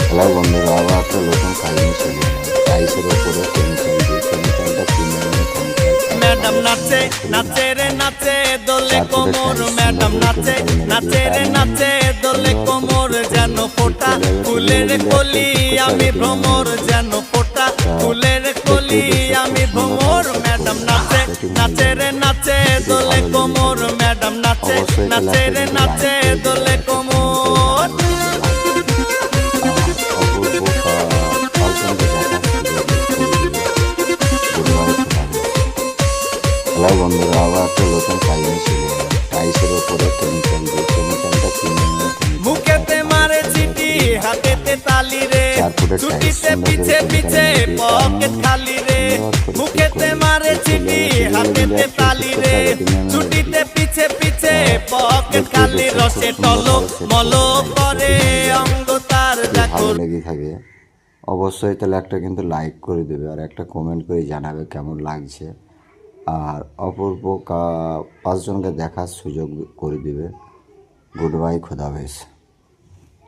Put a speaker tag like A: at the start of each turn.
A: Hello বন্ধুরা, আবার একটা নতুন কাজ নিয়ে চলে এলাম। টাইসের ওপরে কেমিক্যাল দিয়ে কেমিক্যালটা কিনে এনে
B: ম্যাডাম নাচে নাচে রে নাচে দোলে কোমর, ম্যাডাম নাচে নাচে রে নাচে দোলে কোমর, যেন ফোটা ফুলের কলি আমি ভ্রমর, যেন ফোটা ফুলের কলি আমি ভ্রমর। ম্যাডাম নাচে নাচে রে নাচে দোলে কোমর, ম্যাডাম নাচে নাচে রে নাচে দোলে কোমর।
A: হ্যালো বন্ধুরা, আবার একটা নতুন কাজ নিয়ে চলে এলাম। টাইসের ওপরে কেমিক্যাল দিয়ে কেমিক্যালটা কিনে এনে
B: মুখেতে মারে চিঠি হাতেতে তালি রে, ছুটিতে পিছে পিছে পকেট খালি রে। মুখেতে মারে চিঠি হাতেতে তালি রে, ছুটিতে পিছে পিছে পকেট খালি। রসে টলো মলো করে অঙ্গ তার দেখো।
A: ভালো লেগে থাকে অবশ্যই তাহলে একটা কিন্তু লাইক করে দেবে আর একটা কমেন্ট করে জানাবে কেমন লাগছে। আর অপূর্ব 5 জনকে দেখার সুযোগ করে দিবে। গুড বাই, খোদা হাফেজ।